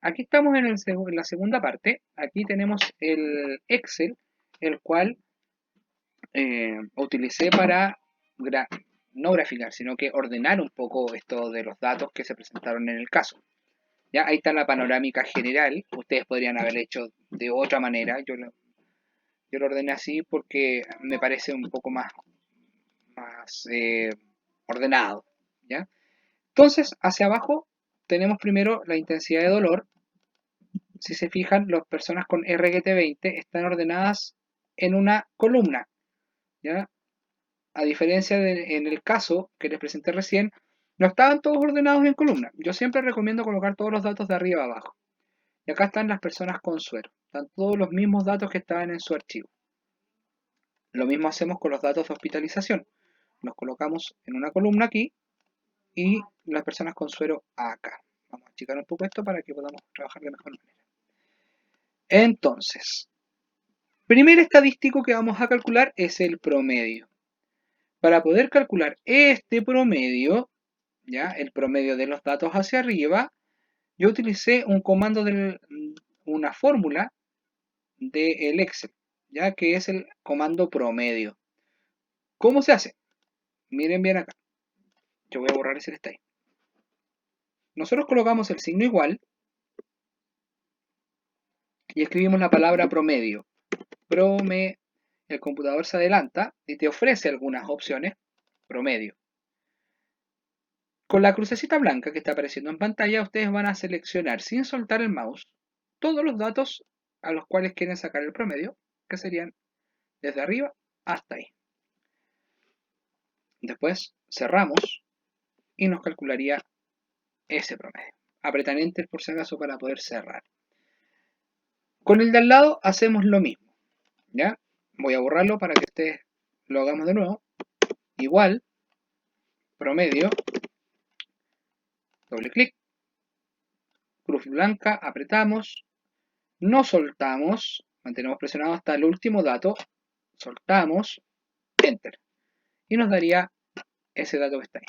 aquí estamos en la segunda parte. Aquí tenemos el Excel, el cual utilicé para no graficar, sino que ordenar un poco esto de los datos que se presentaron en el caso. Ya, ahí está la panorámica general. Ustedes podrían haber hecho de otra manera. Yo lo ordené así porque me parece un poco más ordenado. ¿Ya? Entonces, hacia abajo tenemos primero la intensidad de dolor. Si se fijan, las personas con RGT20 están ordenadas en una columna. ¿Ya? A diferencia en el caso que les presenté recién, no estaban todos ordenados en columna. Yo siempre recomiendo colocar todos los datos de arriba a abajo. Y acá están las personas con suero. Están todos los mismos datos que estaban en su archivo. Lo mismo hacemos con los datos de hospitalización. Los colocamos en una columna aquí y las personas con suero acá. Vamos a achicar un poco esto para que podamos trabajar de mejor manera. Entonces, primer estadístico que vamos a calcular es el promedio. Para poder calcular este promedio, ¿ya? El promedio de los datos hacia arriba, yo utilicé un comando una fórmula del Excel, ya que es el comando promedio. ¿Cómo se hace? Miren bien acá. Yo voy a borrar ese que está ahí. Nosotros colocamos el signo igual y escribimos la palabra promedio. El computador se adelanta y te ofrece algunas opciones. Promedio. Con la crucecita blanca que está apareciendo en pantalla, ustedes van a seleccionar sin soltar el mouse todos los datos a los cuales quieren sacar el promedio, que serían desde arriba hasta ahí. Después cerramos y nos calcularía ese promedio. Apretan Enter por si acaso para poder cerrar. Con el de al lado hacemos lo mismo. ¿Ya? Voy a borrarlo para que ustedes lo hagamos de nuevo. Igual, promedio, doble clic, cruz blanca, apretamos, no soltamos, mantenemos presionado hasta el último dato, soltamos, Enter. Y nos daría ese dato que está ahí.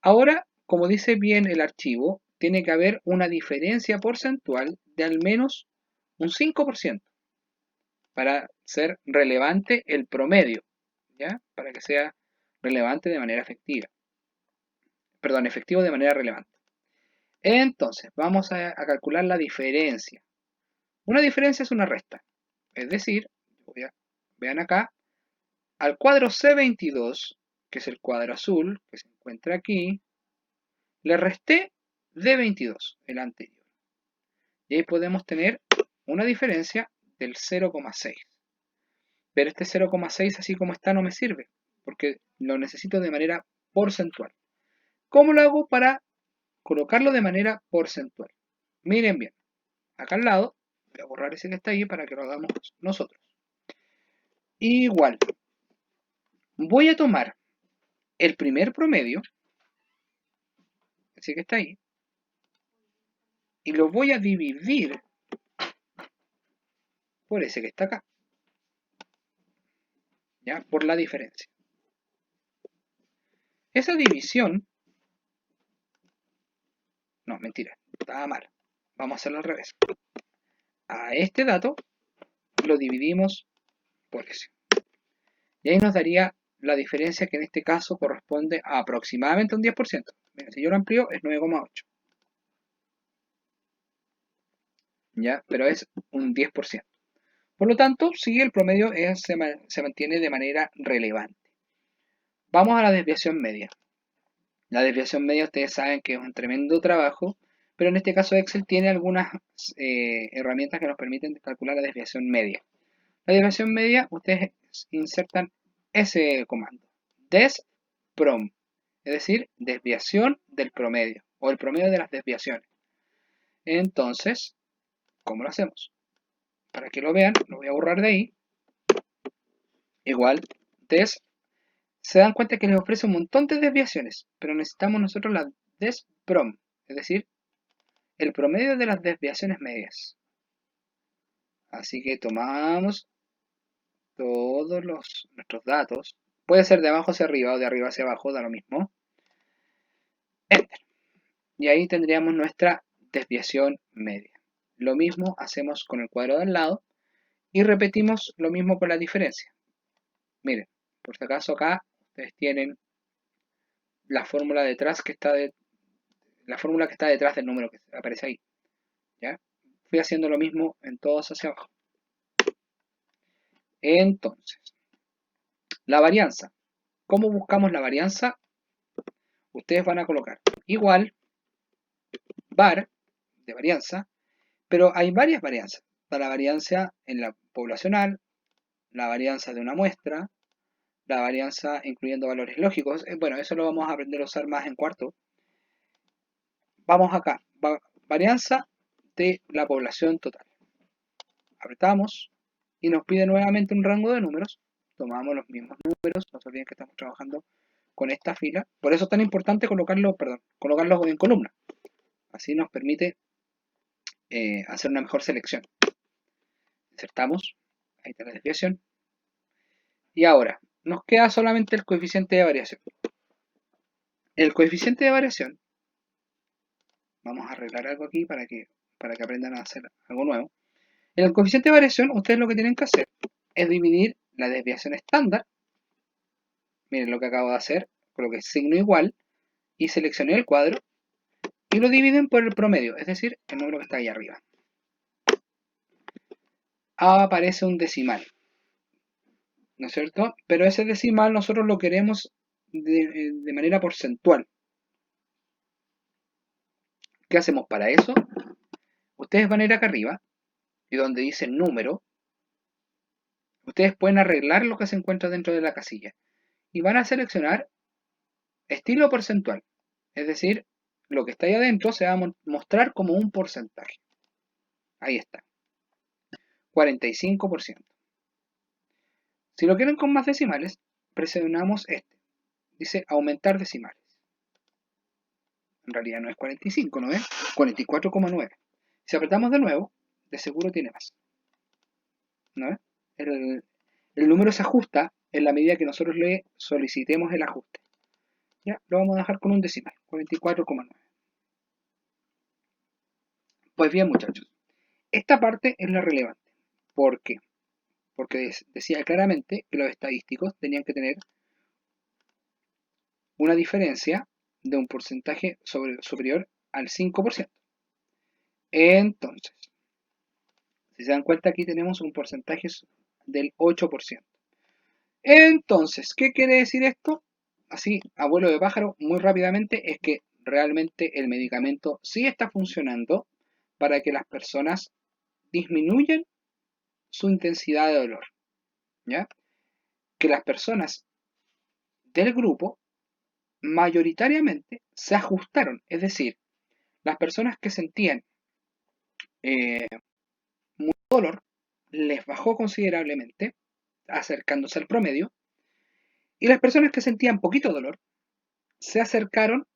Ahora, como dice bien el archivo, tiene que haber una diferencia porcentual de al menos un 5% para ser relevante el promedio, ¿ya? Para que sea relevante de manera efectiva. Perdón, efectivo de manera relevante. Entonces, vamos a calcular la diferencia. Una diferencia es una resta. Es decir, vean acá, al cuadro C22, que es el cuadro azul, que se encuentra aquí, le resté D22, el anterior. Y ahí podemos tener una diferencia del 0,6. Pero este 0,6 así como está no me sirve, porque lo necesito de manera porcentual. ¿Cómo lo hago para colocarlo de manera porcentual? Miren bien, acá al lado, voy a borrar ese que está ahí para que lo hagamos nosotros. Igual, voy a tomar el primer promedio, ese que está ahí, y lo voy a dividir por ese que está acá, ¿ya? Por la diferencia. Esa división, no, mentira, estaba mal. Vamos a hacerlo al revés. A este dato lo dividimos por ese. Y ahí nos daría la diferencia que en este caso corresponde a aproximadamente un 10%. Miren, si yo lo amplío es 9,8. ¿Ya? Pero es un 10%. Por lo tanto, sí, el promedio se mantiene de manera relevante. Vamos a la desviación media. La desviación media ustedes saben que es un tremendo trabajo, pero en este caso Excel tiene algunas herramientas que nos permiten calcular la desviación media. La desviación media, ustedes insertan ese comando, desprom, es decir, desviación del promedio, o el promedio de las desviaciones. Entonces, ¿cómo lo hacemos? Para que lo vean, lo voy a borrar de ahí. Igual, se dan cuenta que les ofrece un montón de desviaciones, pero necesitamos nosotros la desprom, es decir, el promedio de las desviaciones medias. Así que tomamos todos nuestros datos, puede ser de abajo hacia arriba o de arriba hacia abajo, da lo mismo. Enter. Y ahí tendríamos nuestra desviación media. Lo mismo hacemos con el cuadro de al lado y repetimos lo mismo con la diferencia. Miren, por si acaso acá ustedes tienen la fórmula detrás que está la fórmula que está detrás del número que aparece ahí. ¿Ya? Fui haciendo lo mismo en todos hacia abajo. Entonces, la varianza. ¿Cómo buscamos la varianza? Ustedes van a colocar igual var de varianza, pero hay varias varianzas. Está la varianza en la poblacional, la varianza de una muestra, la varianza incluyendo valores lógicos. Bueno, eso lo vamos a aprender a usar más en cuarto. Vamos acá, varianza de la población total. Apretamos y nos pide nuevamente un rango de números. Tomamos los mismos números, no se olviden que estamos trabajando con esta fila. Por eso es tan importante colocarlos en columna. Así nos permite hacer una mejor selección. Insertamos, ahí está la desviación. Y ahora, nos queda solamente el coeficiente de variación. El coeficiente de variación, vamos a arreglar algo aquí para que aprendan a hacer algo nuevo. En el coeficiente de variación, ustedes lo que tienen que hacer es dividir la desviación estándar. Miren lo que acabo de hacer, coloqué signo igual y seleccioné el cuadro y lo dividen por el promedio, es decir, el número que está ahí arriba. Aparece un decimal, ¿no es cierto? Pero ese decimal nosotros lo queremos de manera porcentual. ¿Qué hacemos para eso? Ustedes van a ir acá arriba y donde dice número, ustedes pueden arreglar lo que se encuentra dentro de la casilla y van a seleccionar estilo porcentual, es decir, lo que está ahí adentro se va a mostrar como un porcentaje. Ahí está, 45%. Si lo quieren con más decimales, presionamos este. Dice aumentar decimales. En realidad no es 45, ¿no es? 44,9. Si apretamos de nuevo, de seguro tiene más. ¿No es? El número se ajusta en la medida que nosotros le solicitemos el ajuste. Ya, lo vamos a dejar con un decimal, 44,9. Pues bien, muchachos, esta parte es la relevante. ¿Por qué? Porque decía claramente que los estadísticos tenían que tener una diferencia de un porcentaje superior al 5%. Entonces, si se dan cuenta, aquí tenemos un porcentaje del 8%. Entonces, ¿qué quiere decir esto? Así, a vuelo de pájaro, muy rápidamente, es que realmente el medicamento sí está funcionando para que las personas disminuyan su intensidad de dolor. ¿Ya? Que las personas del grupo mayoritariamente se ajustaron, es decir, las personas que sentían mucho dolor les bajó considerablemente, acercándose al promedio, y las personas que sentían poquito dolor se acercaron,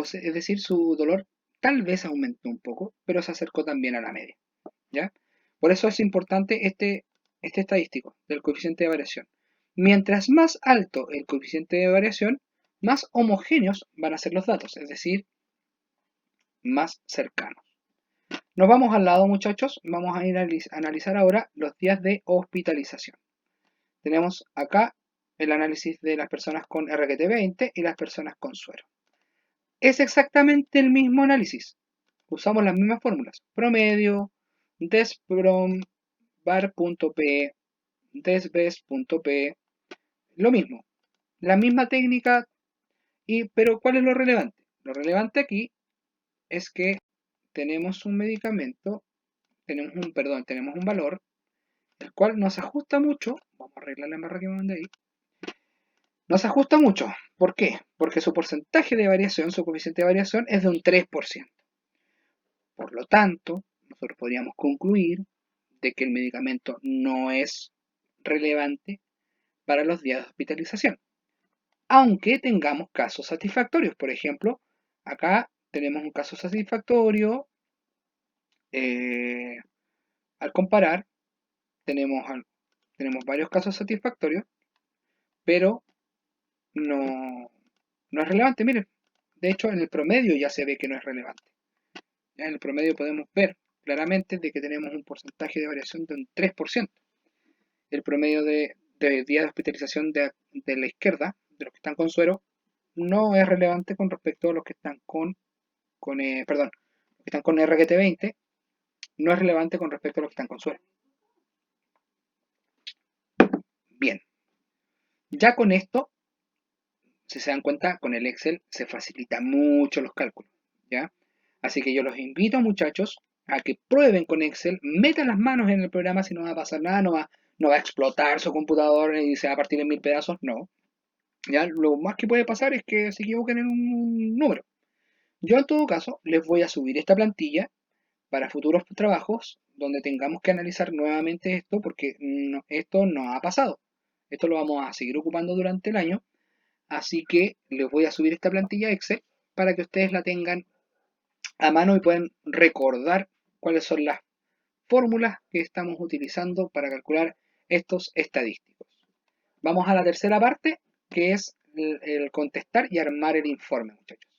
es decir, su dolor tal vez aumentó un poco, pero se acercó también a la media. ¿Ya? Por eso es importante este estadístico del coeficiente de variación. Mientras más alto el coeficiente de variación, más homogéneos van a ser los datos, es decir, más cercanos. Nos vamos al lado, muchachos. Vamos a ir a analizar ahora los días de hospitalización. Tenemos acá el análisis de las personas con RQT20 y las personas con suero. Es exactamente el mismo análisis. Usamos las mismas fórmulas. Promedio, desprom, var.p, desbes.p. Lo mismo. La misma técnica, pero ¿cuál es lo relevante? Lo relevante aquí es que tenemos un medicamento, tenemos un valor, el cual nos ajusta mucho. Vamos a arreglar la barra que me mandé ahí. Nos ajusta mucho. ¿Por qué? Porque su porcentaje de variación, su coeficiente de variación es de un 3%. Por lo tanto, nosotros podríamos concluir de que el medicamento no es relevante para los días de hospitalización. Aunque tengamos casos satisfactorios. Por ejemplo, acá tenemos un caso satisfactorio. Al comparar, tenemos varios casos satisfactorios, pero no es relevante. Miren, de hecho en el promedio ya se ve que no es relevante. Ya en el promedio podemos ver claramente de que tenemos un porcentaje de variación de un 3%. El promedio de días de hospitalización de la izquierda, de los que están con suero, no es relevante con respecto a los que están perdón, los que están con RGT20, no es relevante con respecto a los que están con suero. Bien, ya con esto, si se dan cuenta, con el Excel se facilita mucho los cálculos, ¿ya? Así que yo los invito, muchachos, a que prueben con Excel, metan las manos en el programa, si no va a pasar nada, no va a explotar su computador y se va a partir en 1000 pedazos, no. ¿Ya? Lo más que puede pasar es que se equivoquen en un número. Yo en todo caso les voy a subir esta plantilla para futuros trabajos donde tengamos que analizar nuevamente esto porque esto no ha pasado. Esto lo vamos a seguir ocupando durante el año, así que les voy a subir esta plantilla Excel para que ustedes la tengan a mano y puedan recordar cuáles son las fórmulas que estamos utilizando para calcular estos estadísticos. Vamos a la tercera parte, que es el contestar y armar el informe, muchachos.